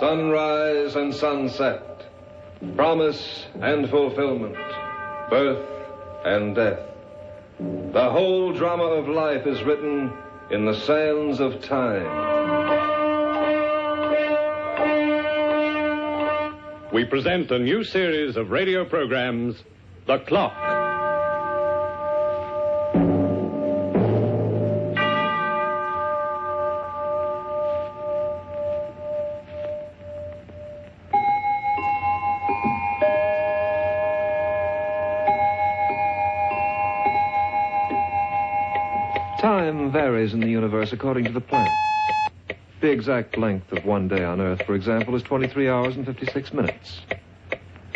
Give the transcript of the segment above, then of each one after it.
sunrise and sunset, promise and fulfillment, birth and death. The whole drama of life is written in the sands of time. We present a new series of radio programs, The Clock. Time varies in the universe according to the planets. The exact length of one day on Earth, for example, is 23 hours and 56 minutes.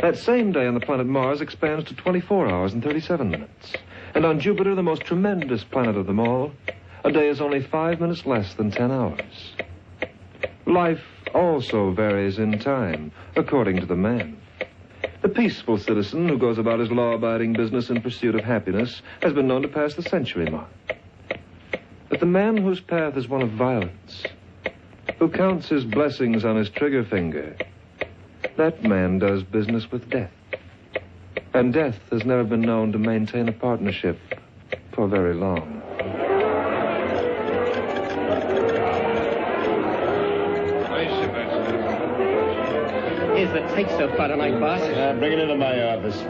That same day on the planet Mars expands to 24 hours and 37 minutes. And on Jupiter, the most tremendous planet of them all, a day is only 5 minutes less than 10 hours. Life also varies in time, according to the man. The peaceful citizen who goes about his law-abiding business in pursuit of happiness has been known to pass the century mark. But the man whose path is one of violence, who counts his blessings on his trigger finger, that man does business with death. And death has never been known to maintain a partnership for very long. Here's the take stuff for tonight, boss. Bring it into my office.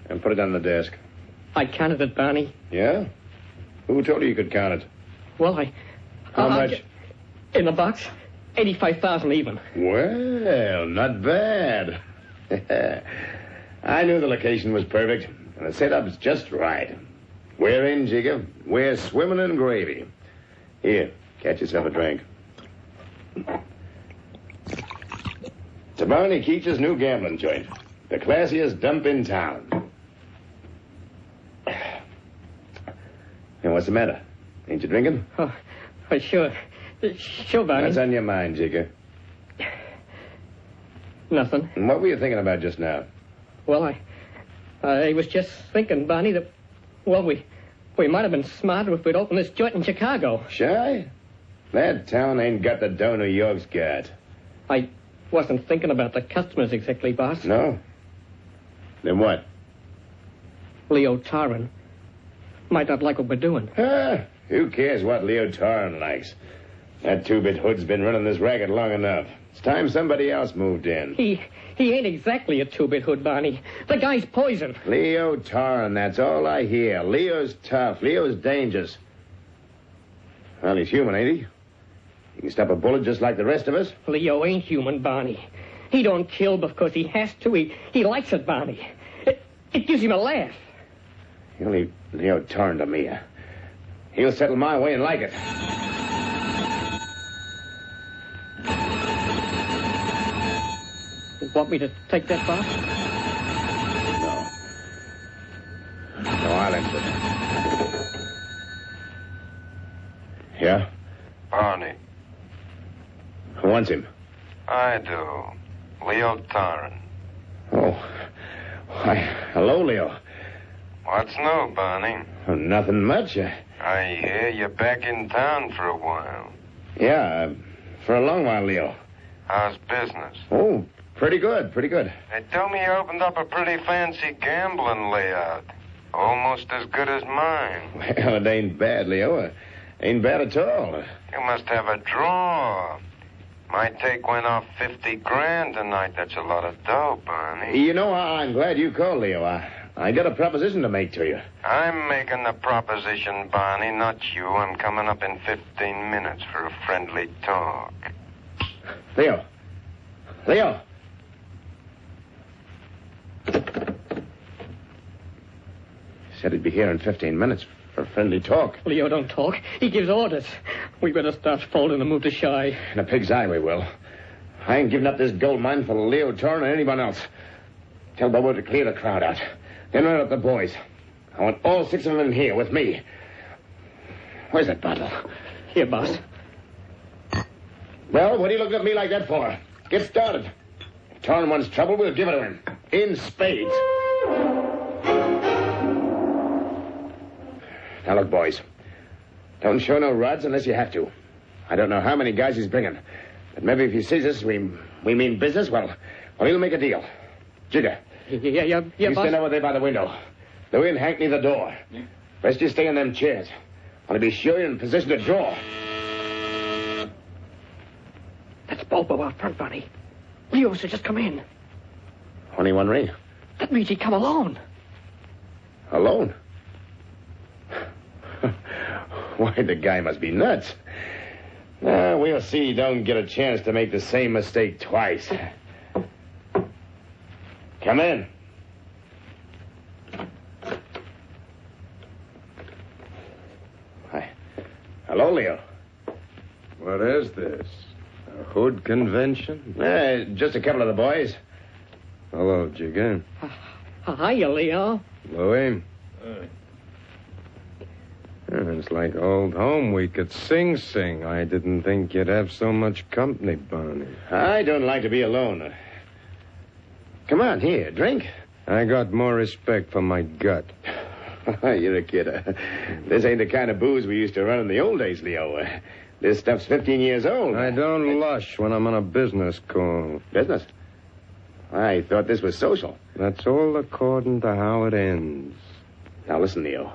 And put it on the desk. I counted it, Barney. Yeah? Who told you you could count it? Well, How much? In the box, 85,000 even. Well, not bad. I knew the location was perfect, and the setup's just right. We're in, Jigger. We're swimming in gravy. Here, catch yourself a drink. It's Barney Keach's new gambling joint. The classiest dump in town. Hey, what's the matter? Ain't you drinking? Oh, sure. Sure, Barney. What's on your mind, Jigger? Nothing. And what were you thinking about just now? Well, I was just thinking, Barney, that, well, we might have been smarter if we'd opened this joint in Chicago. Shy? That town ain't got the dough New York's got. I wasn't thinking about the customers exactly, boss. No? Then what? Leo Tarrin might not like what we're doing. Who cares what Leo Tarrin likes? That two-bit hood's been running this racket long enough. It's time somebody else moved in. He ain't exactly a two-bit hood, Barney. The guy's poison. Leo Tarrin, that's all I hear. Leo's tough. Leo's dangerous. Well, he's human, ain't he? He can stop a bullet just like the rest of us. Leo ain't human, Barney. He don't kill because he has to. He likes it, Barney. It gives him a laugh. He'll leave Leo Tarrin to me. He'll settle my way and like it. Want me to take that, boss? No, I'll answer it. Yeah? Barney. Who wants him? I do. Leo Tarrin. Oh. Why, hello, Leo. What's new, Barney? Oh, nothing much. I hear you're back in town for a while. Yeah, for a long while, Leo. How's business? Oh, pretty good, pretty good. They tell me you opened up a pretty fancy gambling layout. Almost as good as mine. Well, it ain't bad, Leo. Ain't bad at all. You must have a draw. My take went off 50 grand tonight. That's a lot of dough, Barney. You know, I'm glad you called, Leo. I got a proposition to make to you. I'm making the proposition, Barney, not you. I'm coming up in 15 minutes for a friendly talk. Leo. Said he'd be here in 15 minutes for a friendly talk. Leo don't talk. He gives orders. We better start folding and move to Shy. In a pig's eye we will. I ain't giving up this gold mine for Leo Tarrin or anyone else. Tell Bobo to clear the crowd out. Then round up the boys. I want all 6 of them in here with me. Where's that bottle? Here, boss. Well, what are you looking at me like that for? Get started. If Tarrin wants trouble, we'll give it to him. In spades. Now, Now, look, boys. Don't show no rods unless you have to. I don't know how many guys he's bringing. But maybe if he sees us, we mean business, well, he'll make a deal. Jigger. Yeah, You boss. stand over there by the window. The way and Hank near the door. Rest you stay in them chairs. Want to be sure you're in position to draw. That's Bobo out front, Barney. Leo's just come in. Only one ring. That means he come alone. Alone? Why, the guy must be nuts. We'll see he don't get a chance to make the same mistake twice. Come in. Hi. Hello, Leo. What is this? A hood convention? Just a couple of the boys. Hello, Jigger. Hiya, Leo. Louie. It's like old home week at Sing Sing. I didn't think you'd have so much company, Barney. I don't like to be alone. Come on, here, drink. I got more respect for my gut. You're a kid. This ain't the kind of booze we used to run in the old days, Leo. This stuff's 15 years old. I don't lush when I'm on a business call. Business? I thought this was social. That's all according to how it ends. Now, listen, Leo.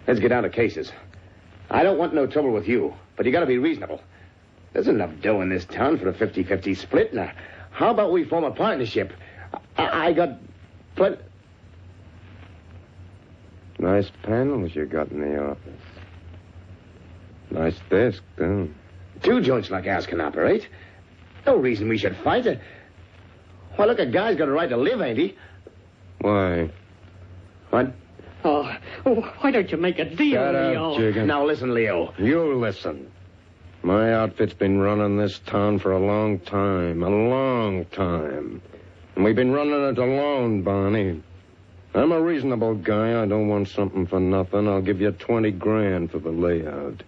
Let's get down to cases. I don't want no trouble with you, but you gotta be reasonable. There's enough dough in this town for a 50-50 split. Now, how about we form a partnership? I got plenty... Nice panels you got in the office. Nice desk, too. 2 joints like ours can operate. No reason we should fight it. Well, look, a guy's got a right to live, ain't he? Why? What? Oh, why don't you make a deal, Shut Leo? up, Jigger. Now, listen, Leo. You listen. My outfit's been running this town for a long time. A long time. And we've been running it alone, Barney. I'm a reasonable guy. I don't want something for nothing. I'll give you 20 grand for the layout.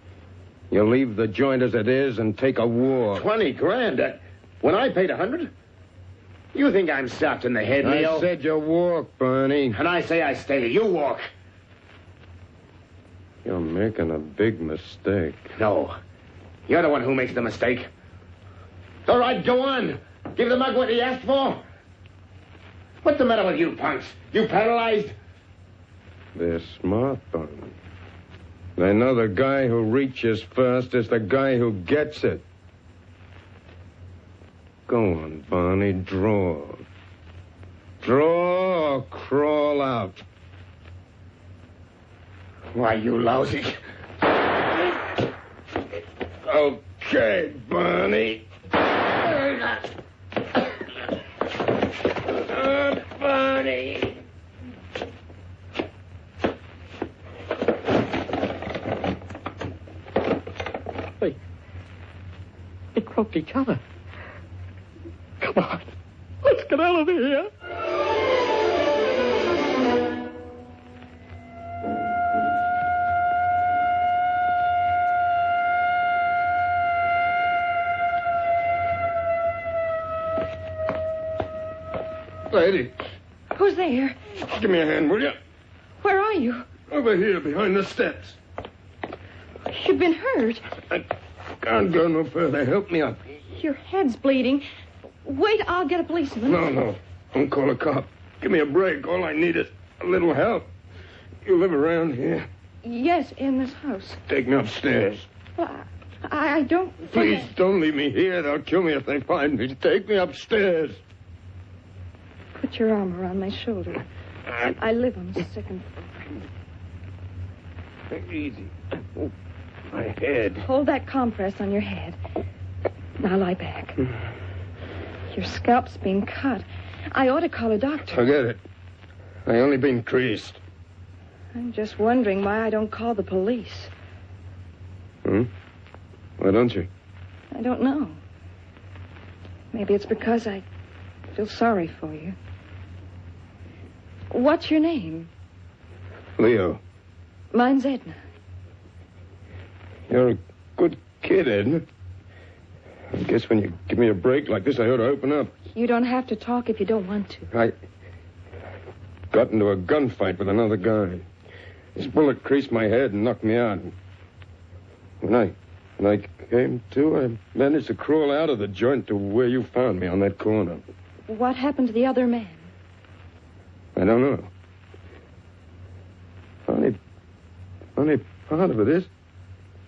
You leave the joint as it is and take a walk. 20 grand? When I paid 100? You think I'm soft in the head, Leo? I said you walk, Barney. And I say I stay. You walk. You're making a big mistake. No. You're the one who makes the mistake. All right, go on. Give the mug what he asked for. What's the matter with you, punks? You paralyzed? They're smart, Barney. They know the guy who reaches first is the guy who gets it. Go on, Barney, draw. Draw or crawl out. Why, you lousy. Okay, Barney. Barney. They croaked each other. Come on. Let's get out of here. Lady, Who's there? give me a hand, will you? Where are you? Over here, behind the steps. You've been hurt. I can't go no further. Help me up. Your head's bleeding. Wait, I'll get a policeman. No. Don't call a cop. Give me a break. All I need is a little help. You live around here. Yes, in this house. Take me upstairs. Well, I don't... Please, don't leave me here. They'll kill me if they find me. Take me upstairs. Put your arm around my shoulder. I live on the second floor. Easy. Oh, my head. Hold that compress on your head. Now lie back. Your scalp's been cut. I ought to call a doctor. Forget it. I only been creased. I'm just wondering why I don't call the police. Why don't you? I don't know. Maybe it's because I feel sorry for you. What's your name? Leo, Mine's Edna. you're a good kid, Edna. I guess when you give me a break like this, I ought to open up. You don't have to talk if you don't want to. I got into a gunfight with another guy. His bullet creased my head and knocked me out. When I When I came to, I managed to crawl out of the joint to where you found me on that corner. What happened to the other man? I don't know. Funny part of it is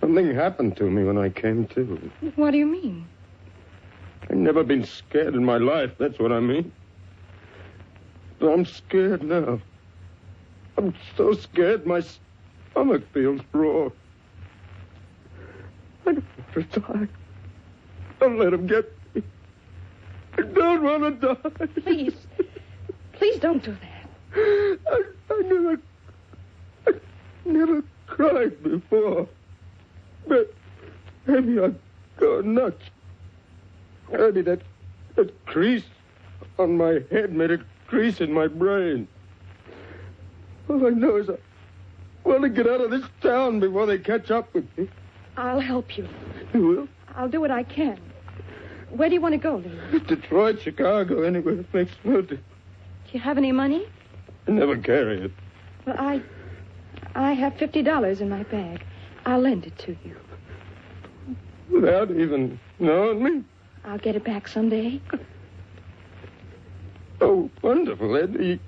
something happened to me when I came to. What do you mean? I've never been scared in my life, that's what I mean. But I'm scared now. I'm so scared my stomach feels raw. I don't want to die. Don't let him get me. I don't want to die. Please. Please don't do that. I never cried before. But maybe I'm going nuts. Maybe that crease on my head made a crease in my brain. All I know is I want to get out of this town before they catch up with me. I'll help you. You will? I'll do what I can. Where do you want to go, Leo? Detroit, Chicago, anywhere. It makes no difference. Do you have any money? I never carry it. Well, I have $50 in my bag. I'll lend it to you. Without even knowing me? I'll get it back someday. Oh, wonderful, Eddie.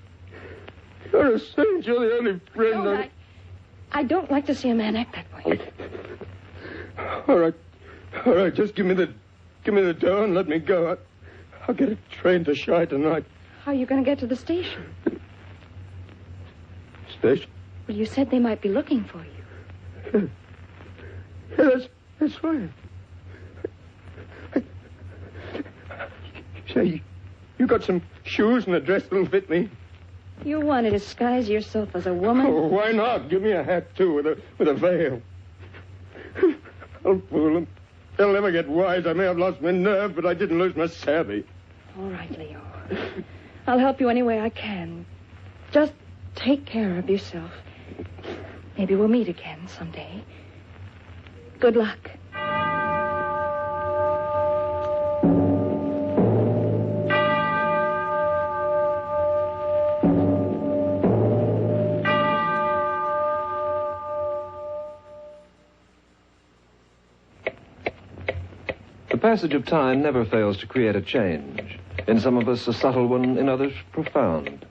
You're a saint. You're the only friend No, I don't like to see a man act that way. All right. Just give me the dough and let me go. I'll get a train to Shy tonight. How are you going to get to the station? Station? Well, you said they might be looking for you. Yeah, that's right. Say, you got some shoes and a dress that'll fit me? You want to disguise yourself as a woman? Oh, why not? Give me a hat, too, with a veil. I'll fool them. They'll never get wise. I may have lost my nerve, but I didn't lose my savvy. All right, Leo. I'll help you any way I can. Just take care of yourself. Maybe we'll meet again someday. Good luck. The passage of time never fails to create a change. In some of us, a subtle one, in others, profound.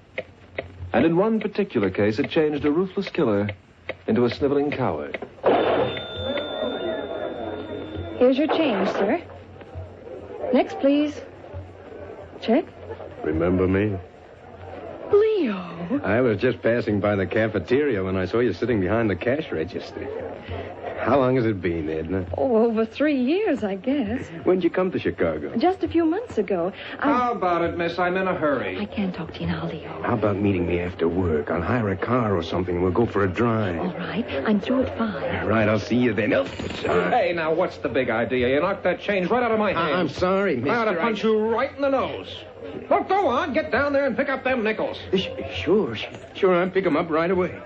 And in one particular case, it changed a ruthless killer into a sniveling coward. Here's your change, sir. Next, please. Check. Remember me? Leo. I was just passing by the cafeteria when I saw you sitting behind the cash register. How long has it been, Edna? Oh, over 3 years, I guess. When'd you come to Chicago? Just a few months ago. How about it, miss? I'm in a hurry. I can't talk to you now, Leo. How about meeting me after work? I'll hire a car or something. We'll go for a drive. All right. I'm through at 5. Right, I'll see you then. Oh, Hey, now, what's the big idea? You knocked that change right out of my hand. I'm sorry, mister. I ought to punch you right in the nose. Look, go on. Get down there and pick up them nickels. Sure. I'll pick them up right away.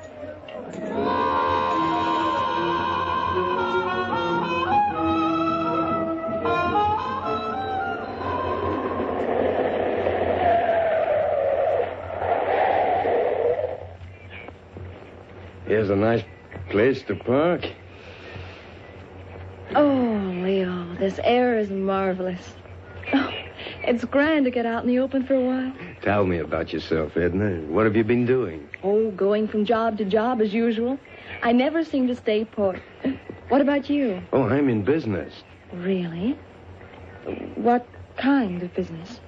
Here's a nice place to park. Oh, Leo, this air is marvelous. Oh, it's grand to get out in the open for a while. Tell me about yourself, Edna. What have you been doing? Oh, going from job to job as usual. I never seem to stay put. What about you? Oh, I'm in business. Really? What kind of business?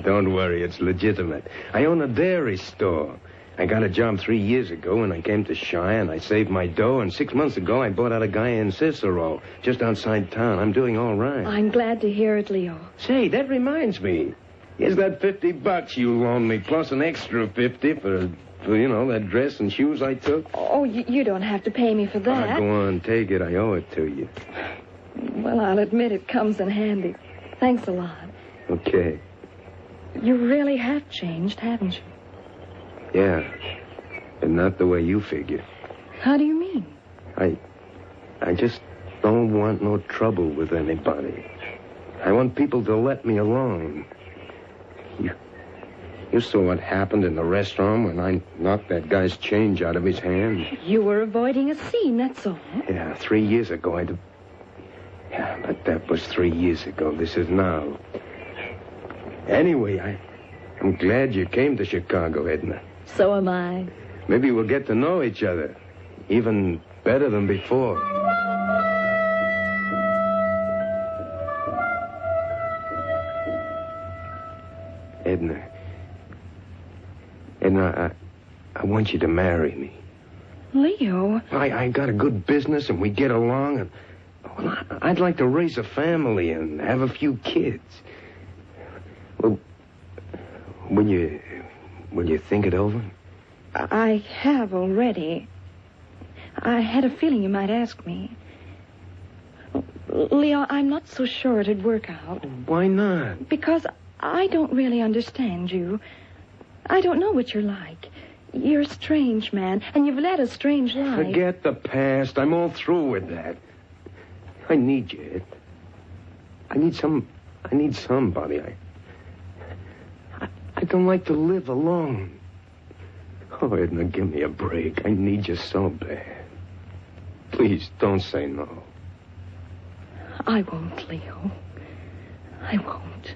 Don't worry, it's legitimate. I own a dairy store. I got a job 3 years ago when I came to Shy, and I saved my dough, and 6 months ago I bought out a guy in Cicero, just outside town. I'm doing all right. I'm glad to hear it, Leo. Say, that reminds me. Here's that $50 you loaned me, plus an extra 50 for that dress and shoes I took. Oh, you don't have to pay me for that. Go on, take it. I owe it to you. Well, I'll admit it comes in handy. Thanks a lot. Okay. You really have changed, haven't you? Yeah, and not the way you figure. How do you mean? I just don't want no trouble with anybody. I want people to let me alone. You saw what happened in the restaurant when I knocked that guy's change out of his hand. You were avoiding a scene, that's all. Yeah, 3 years ago, Yeah, but that was 3 years ago. This is now. Anyway, I'm glad you came to Chicago, Edna. So am I. Maybe we'll get to know each other. Even better than before. Edna, I want you to marry me. Leo. I got a good business and we get along. And well, I'd like to raise a family and have a few kids. Well, will you think it over? I have already. I had a feeling you might ask me. Leo, I'm not so sure it'd work out. Why not? Because I don't really understand you. I don't know what you're like. You're a strange man, and you've led a strange life. Forget the past. I'm all through with that. I need you, Ed. I need somebody. I don't like to live alone. Oh, Edna, give me a break. I need you so bad. Please, don't say no. I won't, Leo. I won't.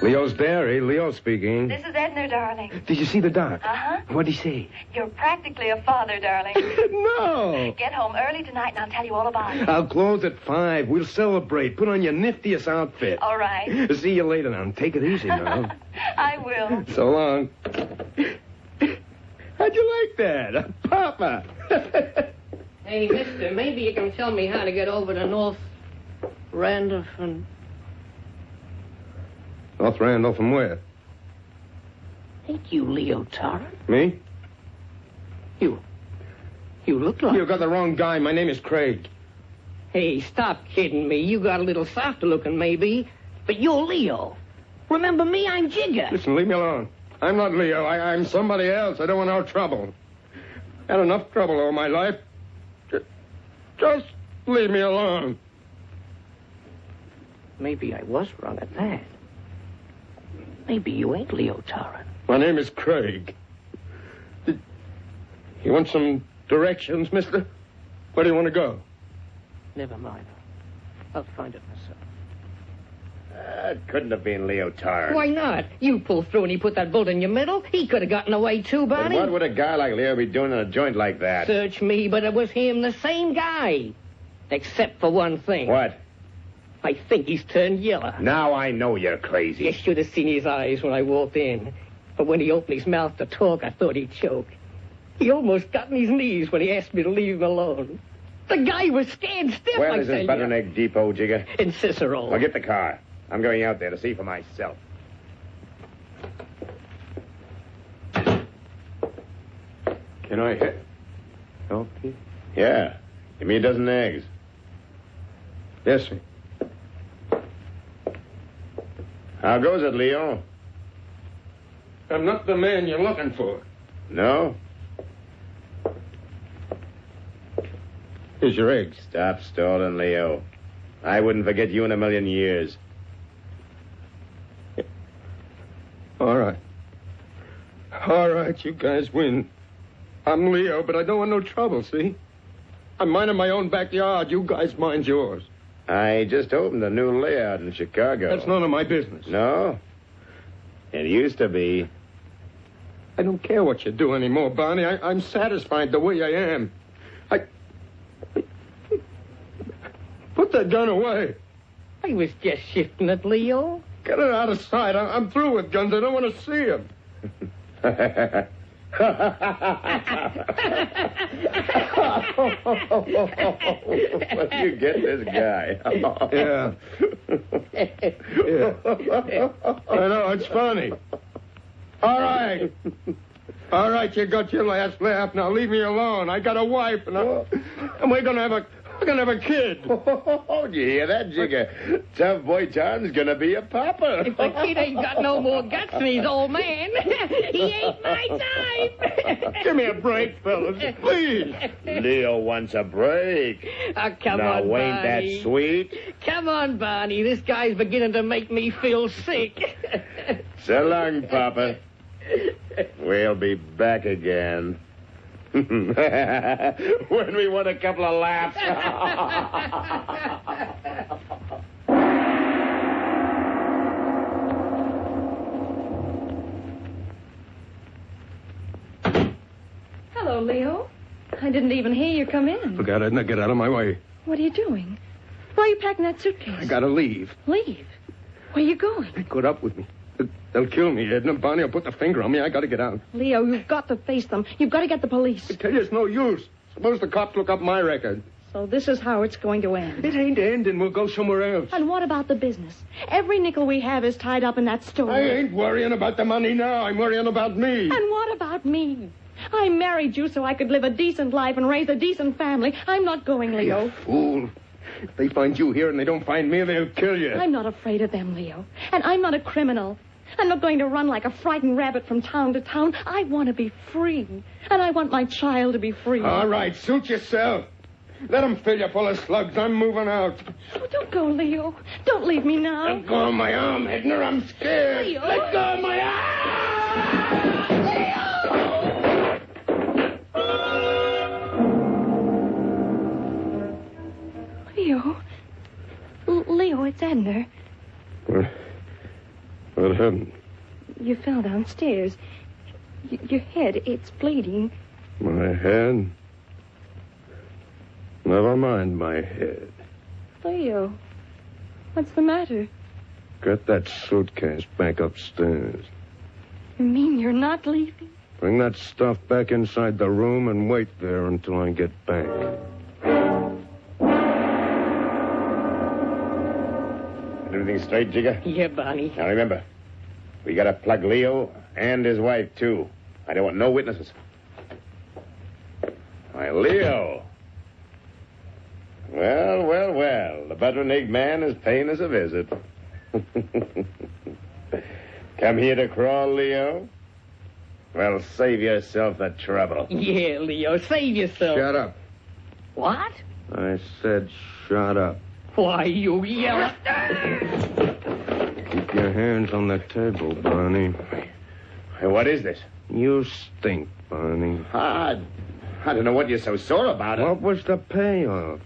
Leo's Dairy. Leo speaking. This is Edna, darling. Did you see the doc? Uh-huh. What'd he say? You're practically a father, darling. No. Get home early tonight and I'll tell you all about it. I'll close at 5. We'll celebrate. Put on your niftiest outfit. All right. See you later now. Take it easy now. I will. So long. How'd you like that? Papa. Hey, mister, maybe you can tell me how to get over to North Randolph and... North Randolph from where? Ain't you Leo Torrance? Me? You look like... You got the wrong guy. My name is Craig. Hey, stop kidding me. You got a little softer looking, maybe, but you're Leo. Remember me? I'm Jigger. Listen, leave me alone. I'm not Leo. I'm somebody else. I don't want no trouble. Had enough trouble all my life. Just leave me alone. Maybe I was wrong at that. Maybe you ain't Leo Torrance. My name is Craig. You want some directions, mister? Where do you want to go? Never mind. I'll find it myself. It couldn't have been Leo Torrance. Why not? You pulled through and he put that bolt in your middle. He could have gotten away too, Then Barney. what would a guy like Leo be doing in a joint like that? Search me, but it was him, the same guy. Except for one thing. What? I think he's turned yellow. Now I know you're crazy. You should have seen his eyes when I walked in. But when he opened his mouth to talk, I thought he'd choke. He almost got on his knees when he asked me to leave him alone. The guy was scared stiff, Where I is tell this you. butter and egg depot, Jigger? In Cicero. Well, get the car. I'm going out there to see for myself. Can I help you? Yeah. Give me a dozen eggs. Yes, sir. How goes it, Leo? I'm not the man you're looking for. No? Here's your eggs. Stop stalling, Leo. I wouldn't forget you in a million years. All right. All right, you guys win. I'm Leo, but I don't want no trouble, see? I'm minding my own backyard. You guys mind yours. I just opened a new layout in Chicago. That's none of my business. No? It used to be. I don't care what you do anymore, Barney. I'm satisfied the way I am. Put that gun away. I was just shifting it, Leo. Get it out of sight. I'm through with guns. I don't want to see them. You get this guy. Yeah. I know, it's funny. All right. All right, you got your last laugh. Now leave me alone. I got a wife, and we're gonna have a kid. Oh, do you hear that, Jigger? Tough boy Tom's gonna be a papa. If the kid ain't got no more guts than his old man, he ain't my type. Give me a break, fellas, please. Leo wants a break. Oh, come now, on, ain't Barney. that sweet? Come on, Barney. This guy's beginning to make me feel sick. So long, Papa. We'll be back again. When we want a couple of laughs. Hello, Leo. I didn't even hear you come in. Look at it, now get out of my way. What are you doing? Why are you packing that suitcase? I gotta leave. Leave? Where are you going? They caught up with me. They'll kill me, Edna. Bonnie will put the finger on me. I gotta get out. Leo, you've got to face them. You've got to get the police. I tell you, it's no use. Suppose the cops look up my record. So this is how it's going to end. It ain't ending. We'll go somewhere else. And what about the business? Every nickel we have is tied up in that story. I ain't worrying about the money now. I'm worrying about me. And what about me? I married you so I could live a decent life and raise a decent family. I'm not going, Leo. You fool. If they find you here and they don't find me, they'll kill you. I'm not afraid of them, Leo. And I'm not a criminal. I'm not going to run like a frightened rabbit from town to town. I want to be free. And I want my child to be free. All right, suit yourself. Let them fill you full of slugs. I'm moving out. Oh, don't go, Leo. Don't leave me now. Let go of my arm, Edna. I'm scared. Leo. Let go of my arm! Leo. Leo, it's Edna. What happened? You fell downstairs. Your head, it's bleeding. My head? Never mind my head. Leo, what's the matter? Get that suitcase back upstairs. You mean you're not leaving? Bring that stuff back inside the room and wait there until I get back. Everything straight, Jigger? Yeah, Barney. Now remember, we gotta plug Leo and his wife, too. I don't want no witnesses. Why, Leo. Well. The butternut man is paying us a visit. Come here to crawl, Leo? Well, save yourself the trouble. Yeah, Leo, save yourself. Shut up. What? I said shut up. Why, you yell. Keep your hands on the table, Barney. Hey, what is this? You stink, Barney. I don't know what you're so sore about. What was the payoff?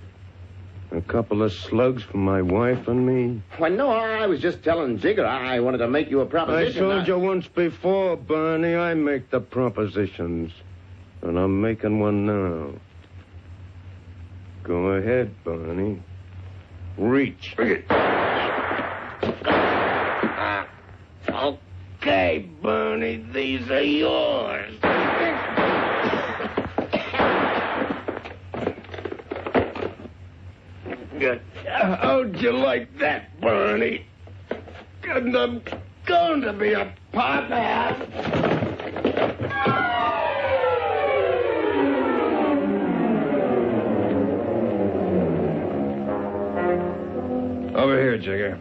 A couple of slugs for my wife and me? Why, no, I was just telling Jigger I wanted to make you a I proposition. told you once before, Barney, I make the propositions. And I'm making one now. Go ahead, Barney. Reach. Okay, Barney, these are yours. Good. How'd you like that, Barney? And I'm going to be a pop-ass. Over here, Jigger.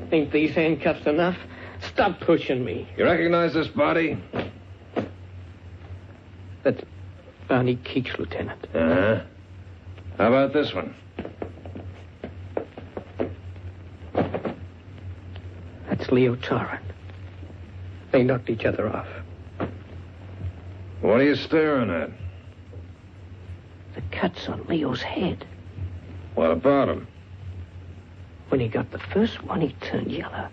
Think these handcuffs enough? Stop pushing me. You recognize this body? That's Barney Keach, Lieutenant. Uh-huh. How about this one? That's Leo Torrent. They knocked each other off. What are you staring at? The cuts on Leo's head. What about him? When he got the first one, he turned yellow.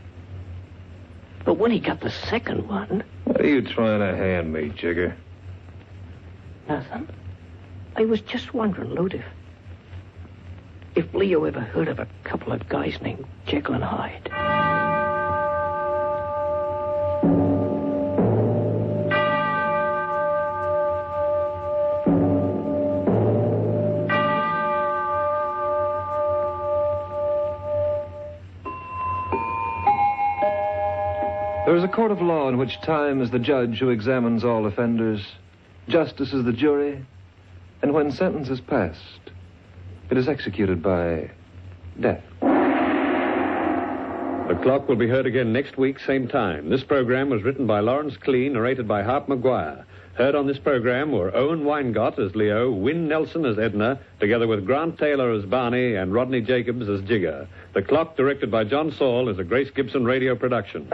But when he got the second one... What are you trying to hand me, Jigger? Nothing. I was just wondering, Lute, if Leo ever heard of a couple of guys named Jekyll and Hyde. There is a court of law in which time is the judge who examines all offenders, justice is the jury, and when sentence is passed, it is executed by death. The Clock will be heard again next week, same time. This program was written by Lawrence Clean, narrated by Hart McGuire. Heard on this program were Owen Weingott as Leo, Wynne Nelson as Edna, together with Grant Taylor as Barney and Rodney Jacobs as Jigger. The Clock, directed by John Saul, is a Grace Gibson radio production.